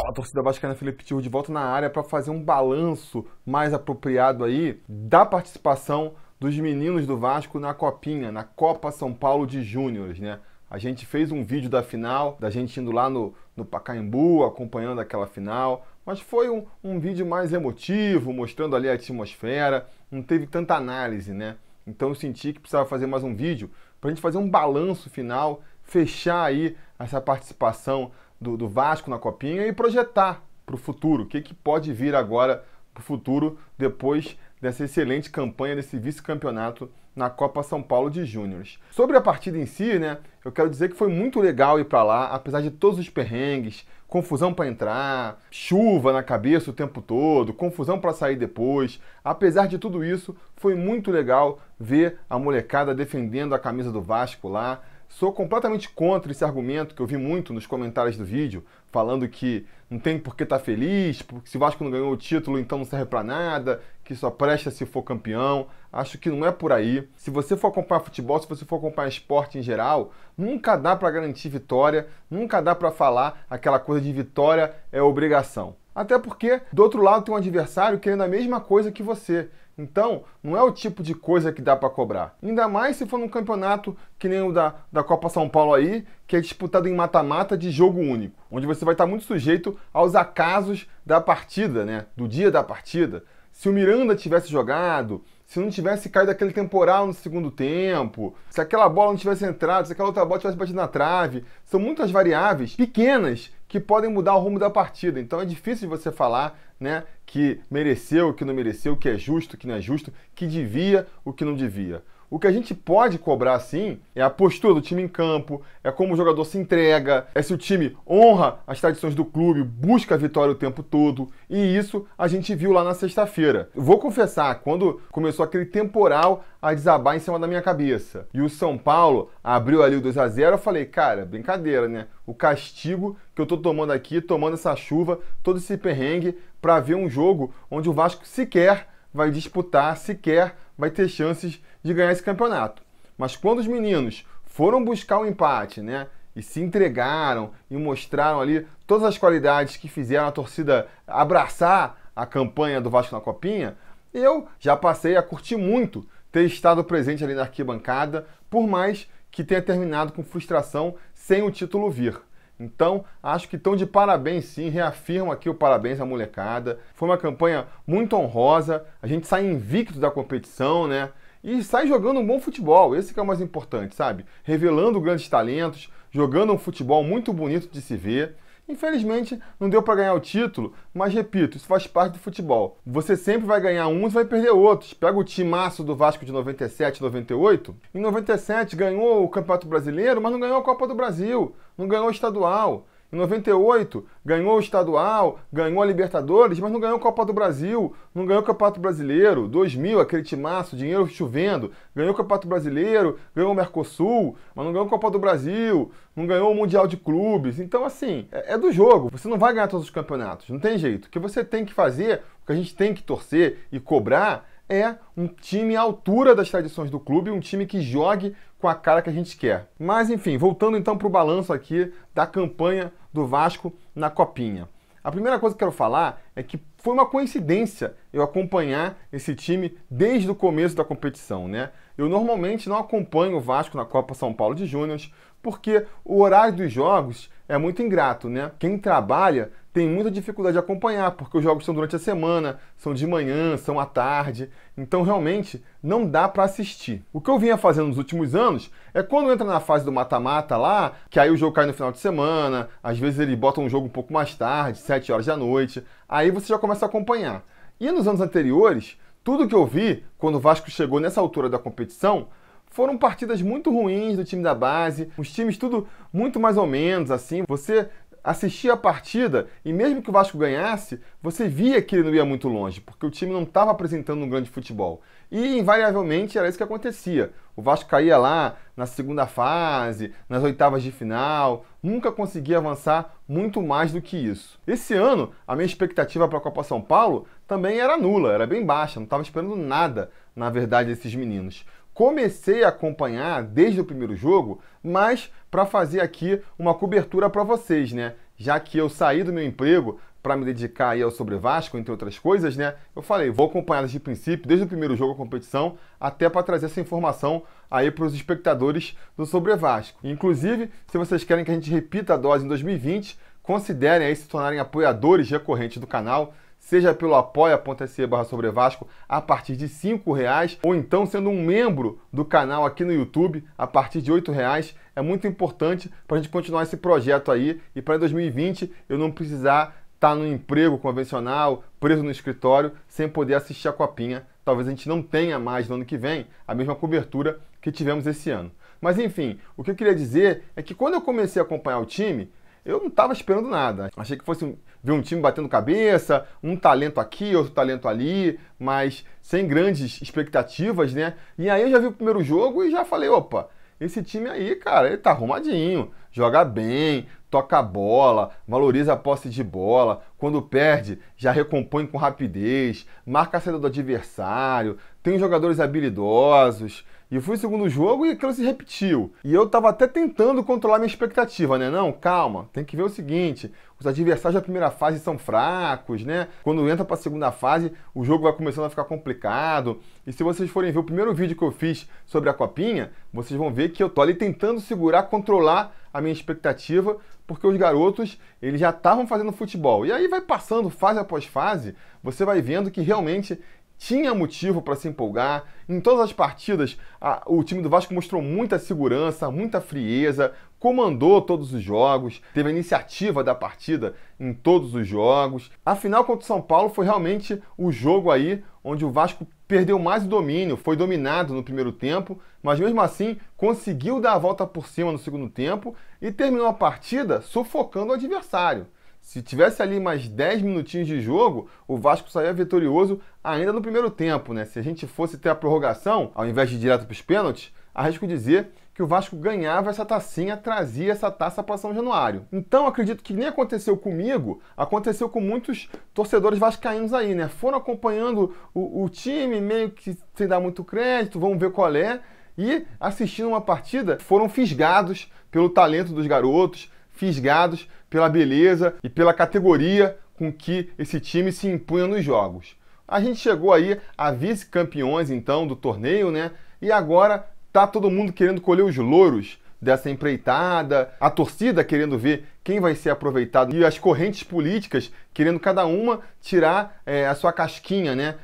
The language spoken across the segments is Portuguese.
A torcida vascaína, Felipe Tiru, de volta na área para fazer um balanço mais apropriado aí da participação dos meninos do Vasco na Copinha, na Copa São Paulo de Júniores, né? A gente fez um vídeo da final, da gente indo lá no Pacaembu, acompanhando aquela final, mas foi um vídeo mais emotivo, mostrando ali a atmosfera, não teve tanta análise, né? Então eu senti que precisava fazer mais um vídeo para a gente fazer um balanço final, fechar aí essa participação do Vasco na Copinha e projetar para o futuro, o que pode vir agora para o futuro depois dessa excelente campanha, desse vice-campeonato na Copa São Paulo de Júniores. Sobre a partida em si, né, eu quero dizer que foi muito legal ir para lá, apesar de todos os perrengues, confusão para entrar, chuva na cabeça o tempo todo, confusão para sair depois. Apesar de tudo isso, foi muito legal ver a molecada defendendo a camisa do Vasco lá. Sou completamente contra esse argumento que eu vi muito nos comentários do vídeo, falando que não tem por que estar feliz, porque se o Vasco não ganhou o título, então não serve para nada, que só presta se for campeão. Acho que não é por aí. Se você for acompanhar futebol, se você for acompanhar esporte em geral, nunca dá para garantir vitória, nunca dá para falar aquela coisa de vitória é obrigação. Até porque, do outro lado, tem um adversário querendo a mesma coisa que você. Então, não é o tipo de coisa que dá para cobrar. Ainda mais se for num campeonato que nem o da Copa São Paulo aí, que é disputado em mata-mata de jogo único, onde você vai estar muito sujeito aos acasos da partida, né? Do dia da partida. Se o Miranda tivesse jogado, se não tivesse caído aquele temporal no segundo tempo, se aquela bola não tivesse entrado, se aquela outra bola tivesse batido na trave, são muitas variáveis pequenas que podem mudar o rumo da partida. Então é difícil de você falar, né, que mereceu, que não mereceu, que é justo, que não é justo, que devia, o que não devia. O que a gente pode cobrar, sim, é a postura do time em campo, é como o jogador se entrega, é se o time honra as tradições do clube, busca a vitória o tempo todo, e isso a gente viu lá na sexta-feira. Vou confessar, quando começou aquele temporal a desabar em cima da minha cabeça, e o São Paulo abriu ali o 2-0, eu falei, cara, brincadeira, né? O castigo que eu tô tomando aqui, tomando essa chuva, todo esse perrengue, para ver um jogo onde o Vasco sequer vai disputar, sequer vai ter chances de ganhar esse campeonato. Mas quando os meninos foram buscar o empate, né, e se entregaram e mostraram ali todas as qualidades que fizeram a torcida abraçar a campanha do Vasco na Copinha, eu já passei a curtir muito ter estado presente ali na arquibancada, por mais que tenha terminado com frustração sem o título vir. Então, acho que estão de parabéns sim, reafirmo aqui o parabéns à molecada. Foi uma campanha muito honrosa, a gente sai invicto da competição, né? E sai jogando um bom futebol, esse que é o mais importante, sabe? Revelando grandes talentos, jogando um futebol muito bonito de se ver. Infelizmente, não deu para ganhar o título, mas repito, isso faz parte do futebol. Você sempre vai ganhar uns e vai perder outros. Pega o timaço do Vasco de 97, 98. Em 97 ganhou o Campeonato Brasileiro, mas não ganhou a Copa do Brasil, não ganhou o estadual. Em 98, ganhou o estadual, ganhou a Libertadores, mas não ganhou a Copa do Brasil, não ganhou o Campeonato Brasileiro. 2000, aquele timaço, dinheiro chovendo, ganhou o Campeonato Brasileiro, ganhou o Mercosul, mas não ganhou a Copa do Brasil, não ganhou o Mundial de Clubes. Então, assim, é do jogo. Você não vai ganhar todos os campeonatos, não tem jeito. O que você tem que fazer, o que a gente tem que torcer e cobrar, é um time à altura das tradições do clube, um time que jogue com a cara que a gente quer. Mas, enfim, voltando então para o balanço aqui da campanha do Vasco na Copinha. A primeira coisa que eu quero falar é que foi uma coincidência eu acompanhar esse time desde o começo da competição, né? Eu normalmente não acompanho o Vasco na Copa São Paulo de Júniores porque o horário dos jogos é muito ingrato, né? Quem trabalha tem muita dificuldade de acompanhar, porque os jogos são durante a semana, são de manhã, são à tarde, então realmente não dá para assistir. O que eu vinha fazendo nos últimos anos é quando entra na fase do mata-mata lá, que aí o jogo cai no final de semana, às vezes ele bota um jogo um pouco mais tarde, 7 horas da noite, aí você já começa a acompanhar. E nos anos anteriores, tudo que eu vi, quando o Vasco chegou nessa altura da competição, foram partidas muito ruins do time da base, os times tudo muito mais ou menos, assim, você assistia a partida e mesmo que o Vasco ganhasse, você via que ele não ia muito longe, porque o time não estava apresentando um grande futebol. E invariavelmente era isso que acontecia. O Vasco caía lá na segunda fase, nas oitavas de final, nunca conseguia avançar muito mais do que isso. Esse ano, a minha expectativa para a Copa São Paulo também era nula, era bem baixa, não estava esperando nada, na verdade, desses meninos. Comecei a acompanhar desde o primeiro jogo, mas para fazer aqui uma cobertura para vocês, né? já que eu saí do meu emprego para me dedicar aí ao Sobre Vasco, entre outras coisas, né? Eu falei, vou acompanhar desde o princípio, desde o primeiro jogo da competição, até para trazer essa informação aí para os espectadores do Sobre Vasco. Inclusive, se vocês querem que a gente repita a dose em 2020, considerem aí se tornarem apoiadores recorrentes do canal, seja pelo apoia.se/sobrevasco a partir de R$5, ou então sendo um membro do canal aqui no YouTube a partir de R$8. É muito importante para a gente continuar esse projeto aí e para 2020 eu não precisar estar no emprego convencional, preso no escritório, sem poder assistir a Copinha. Talvez a gente não tenha mais no ano que vem a mesma cobertura que tivemos esse ano. Mas enfim, o que eu queria dizer é que quando eu comecei a acompanhar o time, eu não estava esperando nada. Achei que fosse ver um time batendo cabeça, um talento aqui, outro talento ali, mas sem grandes expectativas, né? E aí eu já vi o primeiro jogo e já falei, opa, esse time aí, cara, ele tá arrumadinho, joga bem, toca a bola, valoriza a posse de bola, quando perde, já recompõe com rapidez, marca a saída do adversário, tem jogadores habilidosos. E fui no segundo jogo e aquilo se repetiu. E eu tava até tentando controlar minha expectativa, né? Não, calma, tem que ver o seguinte, os adversários da primeira fase são fracos, né? Quando entra para a segunda fase, o jogo vai começando a ficar complicado. E se vocês forem ver o primeiro vídeo que eu fiz sobre a Copinha, vocês vão ver que eu tô ali tentando segurar, controlar a minha expectativa, porque os garotos, eles já estavam fazendo futebol. E aí vai passando fase após fase, você vai vendo que realmente tinha motivo para se empolgar. Em todas as partidas, o time do Vasco mostrou muita segurança, muita frieza, comandou todos os jogos, teve a iniciativa da partida em todos os jogos. A final contra o São Paulo foi realmente o jogo aí onde o Vasco perdeu mais o domínio, foi dominado no primeiro tempo, mas mesmo assim conseguiu dar a volta por cima no segundo tempo e terminou a partida sufocando o adversário. Se tivesse ali mais 10 minutinhos de jogo, o Vasco saía vitorioso ainda no primeiro tempo, né? Se a gente fosse ter a prorrogação, ao invés de ir direto para os pênaltis, arrisco dizer que o Vasco ganhava essa tacinha, trazia essa taça para São Januário. Então, acredito que nem aconteceu comigo, aconteceu com muitos torcedores vascaínos aí, né? Foram acompanhando o time, meio que sem dar muito crédito, vamos ver qual é, e assistindo uma partida, foram fisgados pelo talento dos garotos, fisgados pela beleza e pela categoria com que esse time se impunha nos jogos. A gente chegou aí a vice-campeões, então, do torneio, né? E agora tá todo mundo querendo colher os louros dessa empreitada, a torcida querendo ver quem vai ser aproveitado e as correntes políticas querendo cada uma tirar a sua casquinha, né?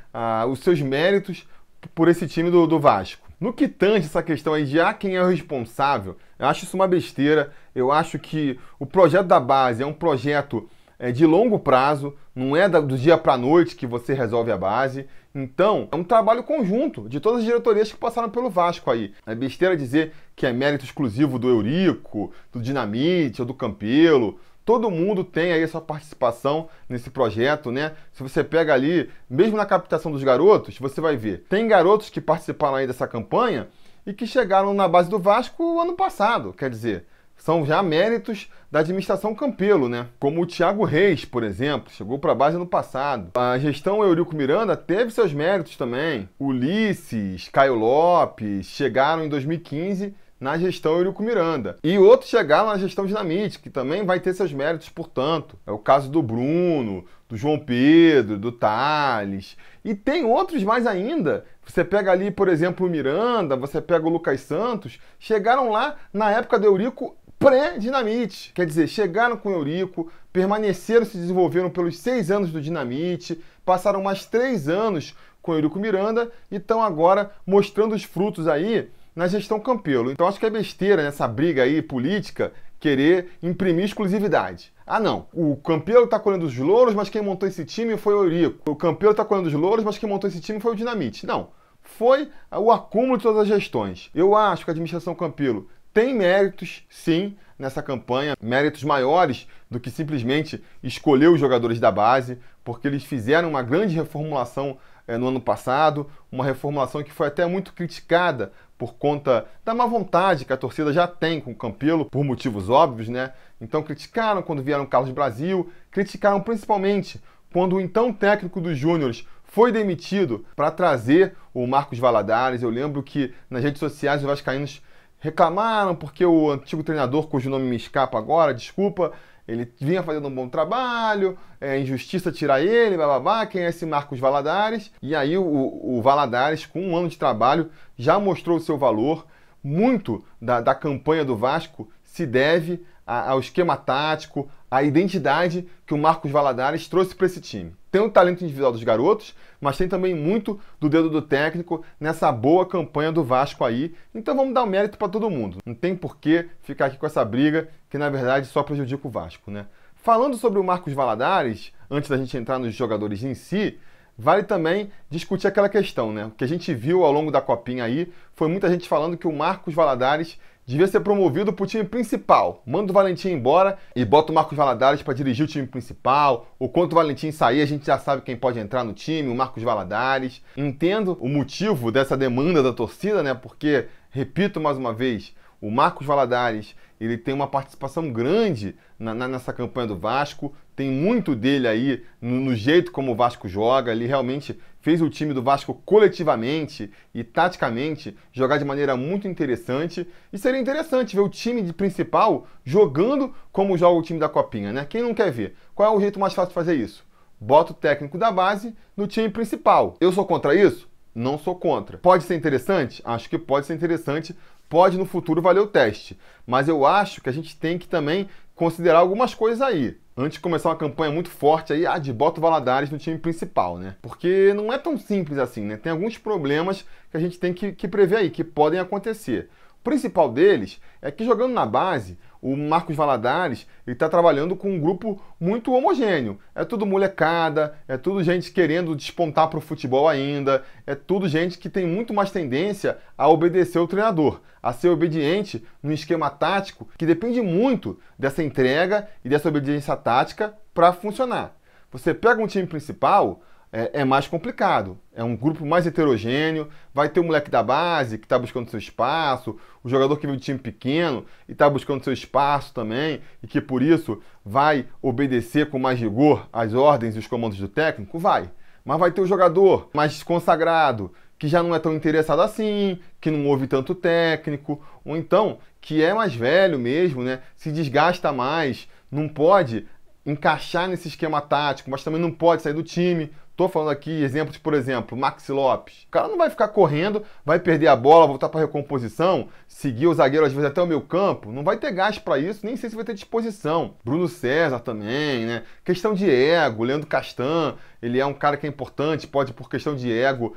Os seus méritos por esse time do Vasco. No que tange essa questão aí de quem é o responsável, eu acho isso uma besteira. Eu acho que o projeto da base é um projeto de longo prazo, não é do dia para a noite que você resolve a base. Então, é um trabalho conjunto de todas as diretorias que passaram pelo Vasco aí. É besteira dizer que é mérito exclusivo do Eurico, do Dinamite ou do Campelo. Todo mundo tem aí a sua participação nesse projeto, né? Se você pega ali, mesmo na captação dos garotos, você vai ver. Tem garotos que participaram aí dessa campanha e que chegaram na base do Vasco ano passado. Quer dizer, são já méritos da administração Campelo, né? Como o Thiago Reis, por exemplo, chegou para a base ano passado. A gestão Eurico Miranda teve seus méritos também. Ulisses, Caio Lopes chegaram em 2015 na gestão Eurico Miranda. E outros chegaram na gestão Dinamite, que também vai ter seus méritos, portanto. É o caso do Bruno, do João Pedro, do Thales. E tem outros mais ainda. Você pega ali, por exemplo, o Miranda, você pega o Lucas Santos, chegaram lá na época do Eurico pré-Dinamite. Quer dizer, chegaram com o Eurico, permaneceram, se desenvolveram pelos 6 anos do Dinamite, passaram mais 3 anos com o Eurico Miranda e estão agora mostrando os frutos aí na gestão Campelo. Então acho que é besteira nessa briga aí política querer imprimir exclusividade. Ah não, o Campelo está colhendo os louros, mas quem montou esse time foi o Eurico. O Campelo está colhendo os louros, mas quem montou esse time foi o Dinamite. Não, foi o acúmulo de todas as gestões. Eu acho que a administração Campelo tem méritos, sim, nessa campanha, méritos maiores do que simplesmente escolher os jogadores da base, porque eles fizeram uma grande reformulação no ano passado, uma reformulação que foi até muito criticada por conta da má vontade que a torcida já tem com o Campelo, por motivos óbvios, né? Então criticaram quando vieram Carlos Brasil, criticaram principalmente quando o então técnico dos Júniores foi demitido para trazer o Marcos Valadares. Eu lembro que nas redes sociais os vascaínos reclamaram porque o antigo treinador, cujo nome me escapa agora, desculpa, Ele vinha fazendo um bom trabalho, é injustiça tirar ele, bababá, quem é esse Marcos Valadares? E aí o Valadares, com um ano de trabalho, já mostrou o seu valor. Muito da campanha do Vasco se deve ao esquema tático, à identidade que o Marcos Valadares trouxe para esse time. Tem o talento individual dos garotos, mas tem também muito do dedo do técnico nessa boa campanha do Vasco aí. Então vamos dar o mérito para todo mundo. Não tem por que ficar aqui com essa briga, que na verdade só prejudica o Vasco, né? Falando sobre o Marcos Valadares, antes da gente entrar nos jogadores em si, vale também discutir aquela questão, né? O que a gente viu ao longo da Copinha aí foi muita gente falando que o Marcos Valadares devia ser promovido para o time principal. Manda o Valentim embora e bota o Marcos Valadares para dirigir o time principal. Ou quando o Valentim sair, a gente já sabe quem pode entrar no time, o Marcos Valadares. Entendo o motivo dessa demanda da torcida, né? Porque, repito mais uma vez, o Marcos Valadares, ele tem uma participação grande nessa campanha do Vasco, tem muito dele aí no jeito como o Vasco joga, ele realmente fez o time do Vasco coletivamente e taticamente jogar de maneira muito interessante, e seria interessante ver o time principal jogando como joga o time da Copinha, né? Quem não quer ver? Qual é o jeito mais fácil de fazer isso? Bota o técnico da base no time principal. Eu sou contra isso? Não sou contra. Pode ser interessante? Acho que pode ser interessante. Pode no futuro valer o teste. Mas eu acho que a gente tem que também considerar algumas coisas aí. Antes de começar uma campanha muito forte aí, de bota o Valadares no time principal, né? Porque não é tão simples assim, né? Tem alguns problemas que a gente tem que prever aí, que podem acontecer. O principal deles é que jogando na base, o Marcos Valadares está trabalhando com um grupo muito homogêneo. É tudo molecada, é tudo gente querendo despontar para o futebol ainda, é tudo gente que tem muito mais tendência a obedecer o treinador, a ser obediente num esquema tático que depende muito dessa entrega e dessa obediência tática para funcionar. Você pega um time principal, é mais complicado. É um grupo mais heterogêneo, vai ter o moleque da base que está buscando seu espaço, o jogador que veio de time pequeno e está buscando seu espaço também, e que por isso vai obedecer com mais rigor às ordens e os comandos do técnico, vai. Mas vai ter o jogador mais consagrado, que já não é tão interessado assim, que não ouve tanto técnico, ou então que é mais velho mesmo, né? Se desgasta mais, não pode encaixar nesse esquema tático, mas também não pode sair do time. Tô falando aqui exemplos, por exemplo, Maxi Lopes. O cara não vai ficar correndo, vai perder a bola, voltar para recomposição, seguir o zagueiro às vezes até o meio campo. Não vai ter gás para isso, nem sei se vai ter disposição. Bruno César também, né? Questão de ego, Leandro Castan, ele é um cara que é importante, pode por questão de ego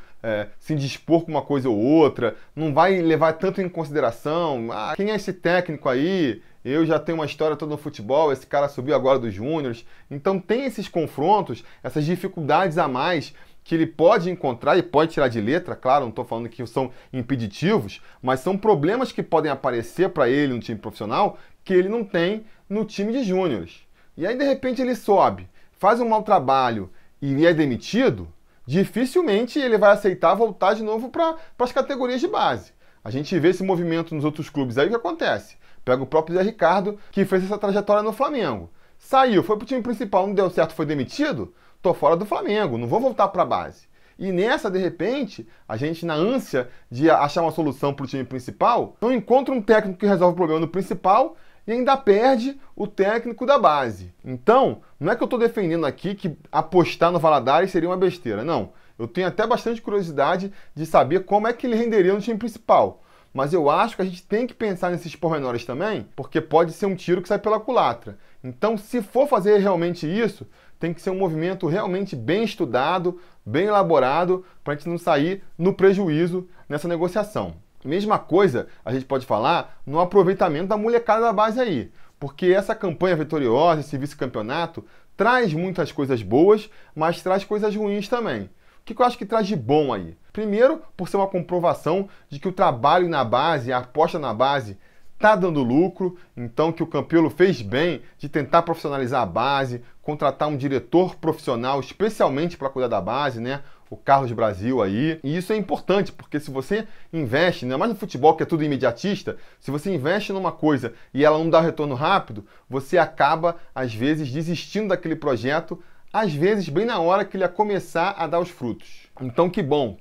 se indispor com uma coisa ou outra, não vai levar tanto em consideração. Quem é esse técnico aí? Eu já tenho uma história toda no futebol, esse cara subiu agora dos júniores. Então tem esses confrontos, essas dificuldades a mais que ele pode encontrar e pode tirar de letra, claro, não estou falando que são impeditivos, mas são problemas que podem aparecer para ele no time profissional que ele não tem no time de júniores. E aí de repente ele sobe, faz um mau trabalho e é demitido, dificilmente ele vai aceitar voltar de novo para as categorias de base. A gente vê esse movimento nos outros clubes aí, o que acontece? Pega o próprio Zé Ricardo, que fez essa trajetória no Flamengo. Saiu, foi pro time principal, não deu certo, foi demitido? Tô fora do Flamengo, não vou voltar para a base. E nessa, de repente, a gente, na ânsia de achar uma solução pro time principal, não encontra um técnico que resolve o problema no principal e ainda perde o técnico da base. Então, não é que eu estou defendendo aqui que apostar no Valadares seria uma besteira, não. Eu tenho até bastante curiosidade de saber como é que ele renderia no time principal. Mas eu acho que a gente tem que pensar nesses pormenores também, porque pode ser um tiro que sai pela culatra. Então, se for fazer realmente isso, tem que ser um movimento realmente bem estudado, bem elaborado, para a gente não sair no prejuízo nessa negociação. Mesma coisa a gente pode falar no aproveitamento da molecada da base aí, porque essa campanha vitoriosa, esse vice-campeonato, traz muitas coisas boas, mas traz coisas ruins também. O que eu acho que traz de bom aí? Primeiro, por ser uma comprovação de que o trabalho na base, a aposta na base, está dando lucro, então que o Campelo fez bem de tentar profissionalizar a base, contratar um diretor profissional especialmente para cuidar da base, né? O Carlos Brasil aí. E isso é importante, porque se você investe, não é mais no futebol que é tudo imediatista, se você investe numa coisa e ela não dá retorno rápido, você acaba, às vezes, desistindo daquele projeto, às vezes bem na hora que ele ia começar a dar os frutos. Então que bom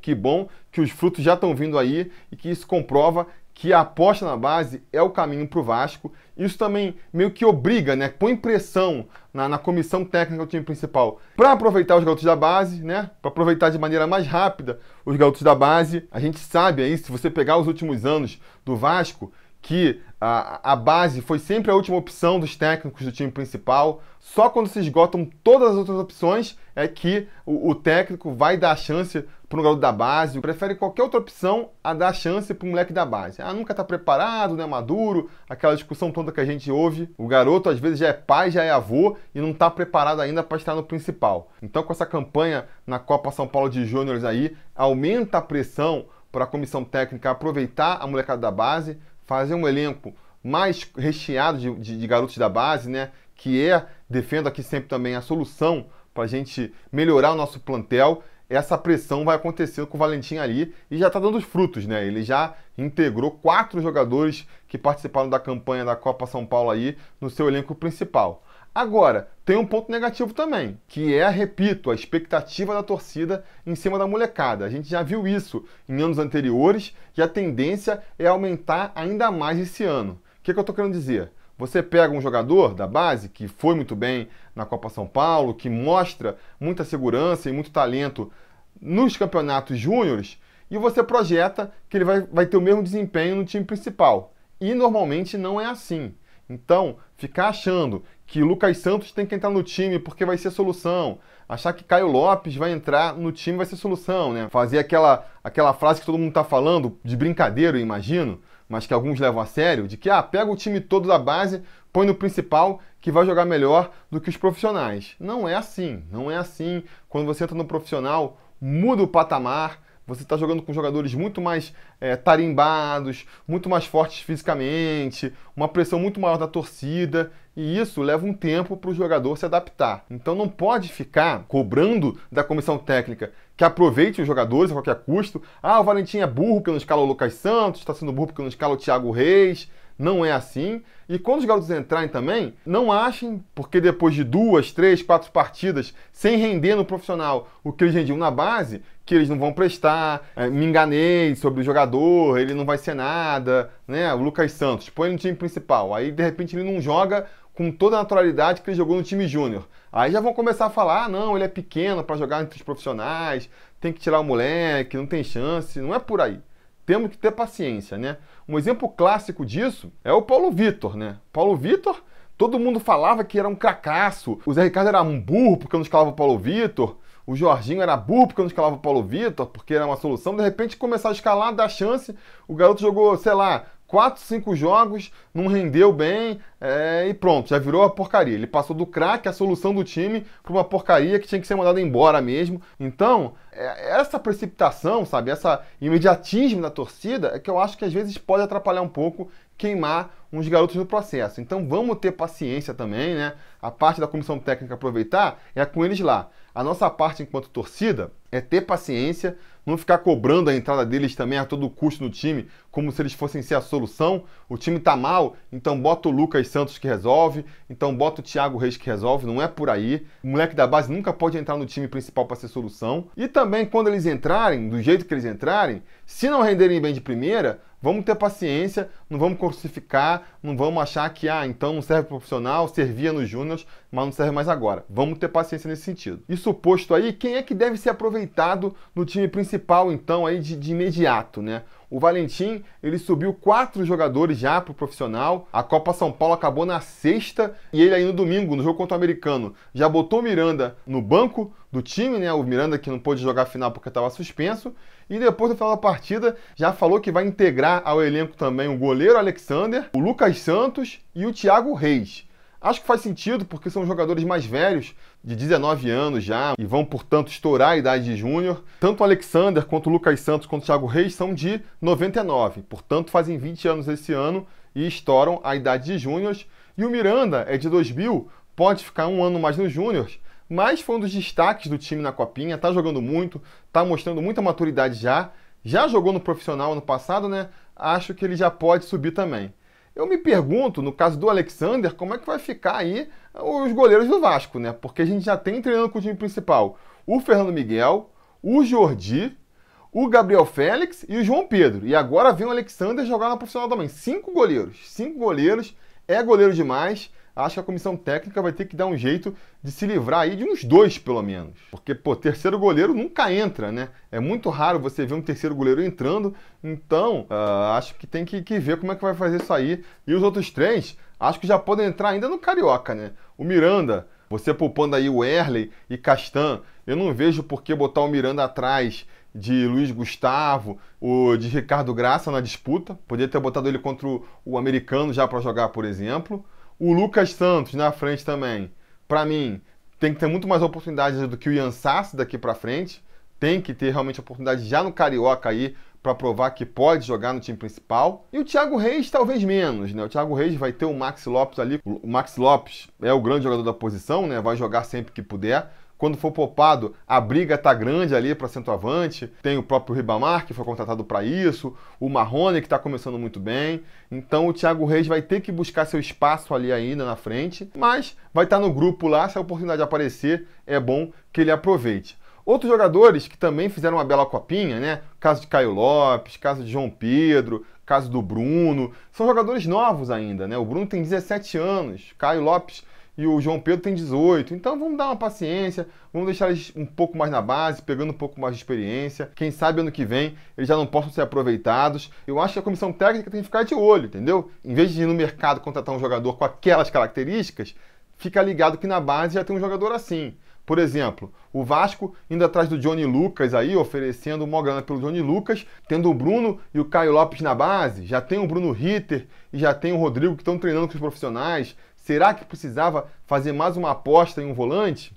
que os frutos já estão vindo aí e que isso comprova que a aposta na base é o caminho para o Vasco. Isso também meio que obriga, né? Põe pressão na comissão técnica do time principal para aproveitar os garotos da base, né? Para aproveitar de maneira mais rápida os garotos da base. A gente sabe aí, se você pegar os últimos anos do Vasco, que a base foi sempre a última opção dos técnicos do time principal. Só quando se esgotam todas as outras opções é que o técnico vai dar chance para um garoto da base, prefere qualquer outra opção a dar chance para o moleque da base. Ah, nunca está preparado, não é maduro, aquela discussão toda que a gente ouve. O garoto às vezes já é pai, já é avô e não está preparado ainda para estar no principal. Então com essa campanha na Copa São Paulo de Júniores aí, aumenta a pressão para a comissão técnica aproveitar a molecada da base, fazer um elenco mais recheado de garotos da base, né? Que defendo aqui sempre também a solução para a gente melhorar o nosso plantel. Essa pressão vai acontecer com o Valentim ali e já está dando os frutos, né? Ele já integrou 4 jogadores que participaram da campanha da Copa São Paulo aí no seu elenco principal. Agora, tem um ponto negativo também, que é, repito, a expectativa da torcida em cima da molecada. A gente já viu isso em anos anteriores e a tendência é aumentar ainda mais esse ano. O que eu estou querendo dizer? Você pega um jogador da base que foi muito bem na Copa São Paulo, que mostra muita segurança e muito talento nos campeonatos júniores, e você projeta que ele vai ter o mesmo desempenho no time principal. E normalmente não é assim. Então, ficar achando que Lucas Santos tem que entrar no time porque vai ser solução, achar que Caio Lopes vai entrar no time vai ser solução, né? Fazer aquela frase que todo mundo está falando, de brincadeira, eu imagino, mas que alguns levam a sério, de que pega o time todo da base, põe no principal, que vai jogar melhor do que os profissionais. Não é assim, não é assim. Quando você entra no profissional, muda o patamar, você está jogando com jogadores muito mais tarimbados, muito mais fortes fisicamente, uma pressão muito maior da torcida, e isso leva um tempo para o jogador se adaptar. Então não pode ficar cobrando da comissão técnica que aproveite os jogadores a qualquer custo. O Valentim é burro porque não escala o Lucas Santos, está sendo burro porque não escala o Thiago Reis. Não é assim. E quando os garotos entrarem também, não achem, porque depois de 2, 3, 4 partidas sem render no profissional o que eles rendiam na base, que eles não vão prestar, me enganei sobre o jogador, ele não vai ser nada, né? O Lucas Santos, põe no time principal, aí de repente ele não joga com toda a naturalidade que ele jogou no time júnior. Aí já vão começar a falar, não, ele é pequeno para jogar entre os profissionais, tem que tirar o moleque, não tem chance, não é por aí. Temos que ter paciência, né? Um exemplo clássico disso é o Paulo Vitor, né? Paulo Vitor, todo mundo falava que era um cracaço. O Zé Ricardo era um burro porque não escalava o Paulo Vitor. O Jorginho era burro porque não escalava o Paulo Vitor, porque era uma solução. De repente começar a escalar, dar chance. O garoto jogou, sei lá, 4, 5 jogos, não rendeu bem e pronto, já virou a porcaria. Ele passou do craque, a solução do time, para uma porcaria que tinha que ser mandada embora mesmo. Então, essa precipitação, sabe, essa imediatismo da torcida é que eu acho que às vezes pode atrapalhar um pouco, queimar uns garotos no processo. Então vamos ter paciência também, né? A parte da comissão técnica aproveitar é com eles lá. A nossa parte enquanto torcida é ter paciência, não ficar cobrando a entrada deles também a todo custo no time, como se eles fossem ser a solução. O time tá mal, então bota o Lucas Santos que resolve, então bota o Thiago Reis que resolve, não é por aí. O moleque da base nunca pode entrar no time principal para ser solução. E também quando eles entrarem, do jeito que eles entrarem, se não renderem bem de primeira, vamos ter paciência, não vamos crucificar, não vamos achar que, então não serve profissional, servia nos júniors, mas não serve mais agora. Vamos ter paciência nesse sentido. Isso posto aí, quem é que deve ser aproveitado no time principal, então, aí de imediato, né? O Valentim, ele subiu 4 jogadores já para o profissional. A Copa São Paulo acabou na sexta e ele aí no domingo, no jogo contra o Americano, já botou o Miranda no banco do time, né? O Miranda que não pôde jogar a final porque estava suspenso. E depois do final da partida, já falou que vai integrar ao elenco também o goleiro Alexander, o Lucas Santos e o Thiago Reis. Acho que faz sentido porque são jogadores mais velhos, de 19 anos já, e vão, portanto, estourar a idade de júnior. Tanto o Alexander, quanto o Lucas Santos, quanto o Thiago Reis são de 99, portanto fazem 20 anos esse ano e estouram a idade de júniors. E o Miranda é de 2000, pode ficar um ano mais nos júniors, mas foi um dos destaques do time na Copinha, está jogando muito, está mostrando muita maturidade já jogou no profissional ano passado, né? Acho que ele já pode subir também. Eu me pergunto, no caso do Alexander, como é que vai ficar aí os goleiros do Vasco, né? Porque a gente já tem treinando com o time principal o Fernando Miguel, o Jordi, o Gabriel Félix e o João Pedro. E agora vem o Alexander jogar na profissional também. 5 goleiros. 5 goleiros. É goleiro demais. Acho que a comissão técnica vai ter que dar um jeito de se livrar aí de uns 2, pelo menos. Porque, pô, terceiro goleiro nunca entra, né? É muito raro você ver um terceiro goleiro entrando. Então, acho que tem que ver como é que vai fazer isso aí. E os outros 3, acho que já podem entrar ainda no Carioca, né? O Miranda, você poupando aí o Erley e Castan, eu não vejo por que botar o Miranda atrás de Luiz Gustavo ou de Ricardo Graça na disputa. Poderia ter botado ele contra o americano já para jogar, por exemplo. O Lucas Santos na frente também, para mim, tem que ter muito mais oportunidades do que o Ian Sassi daqui para frente. Tem que ter realmente oportunidade já no Carioca aí para provar que pode jogar no time principal. E o Thiago Reis talvez menos, né? O Thiago Reis vai ter o Maxi Lopes ali. O Maxi Lopes é o grande jogador da posição, né? Vai jogar sempre que puder. Quando for poupado, a briga tá grande ali para centroavante. Tem o próprio Ribamar, que foi contratado para isso. O Marrone, que está começando muito bem. Então o Thiago Reis vai ter que buscar seu espaço ali ainda na frente. Mas vai estar no grupo lá, se a oportunidade aparecer, é bom que ele aproveite. Outros jogadores que também fizeram uma bela copinha, né? Caso de Caio Lopes, caso de João Pedro, caso do Bruno. São jogadores novos ainda, né? O Bruno tem 17 anos, Caio Lopes e o João Pedro tem 18. Então vamos dar uma paciência, vamos deixar eles um pouco mais na base, pegando um pouco mais de experiência. Quem sabe ano que vem eles já não possam ser aproveitados. Eu acho que a comissão técnica tem que ficar de olho, entendeu? Em vez de ir no mercado contratar um jogador com aquelas características, fica ligado que na base já tem um jogador assim. Por exemplo, o Vasco indo atrás do Johnny Lucas aí, oferecendo uma grana pelo Johnny Lucas, tendo o Bruno e o Caio Lopes na base, já tem o Bruno Ritter e já tem o Rodrigo que estão treinando com os profissionais. Será que precisava fazer mais uma aposta em um volante?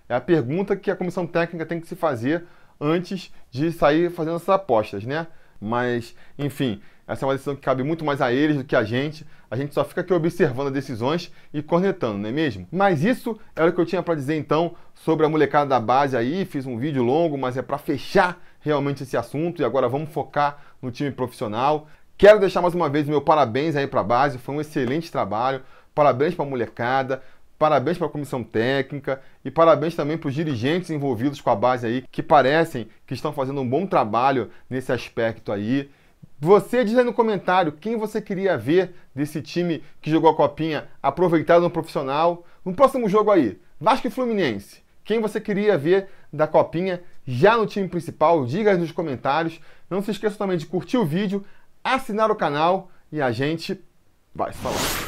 É a pergunta que a comissão técnica tem que se fazer antes de sair fazendo essas apostas, né? Mas, enfim, essa é uma decisão que cabe muito mais a eles do que a gente. A gente só fica aqui observando as decisões e cornetando, não é mesmo? Mas isso era o que eu tinha para dizer então sobre a molecada da base aí. Fiz um vídeo longo, mas é para fechar realmente esse assunto. E agora vamos focar no time profissional. Quero deixar mais uma vez o meu parabéns aí para a base. Foi um excelente trabalho. Parabéns para a molecada. Parabéns para a comissão técnica e parabéns também para os dirigentes envolvidos com a base aí, que parecem que estão fazendo um bom trabalho nesse aspecto aí. Você diz aí no comentário quem você queria ver desse time que jogou a copinha aproveitado no profissional. No próximo jogo aí, Vasco e Fluminense. Quem você queria ver da copinha já no time principal? Diga aí nos comentários. Não se esqueça também de curtir o vídeo, assinar o canal e a gente vai se falar.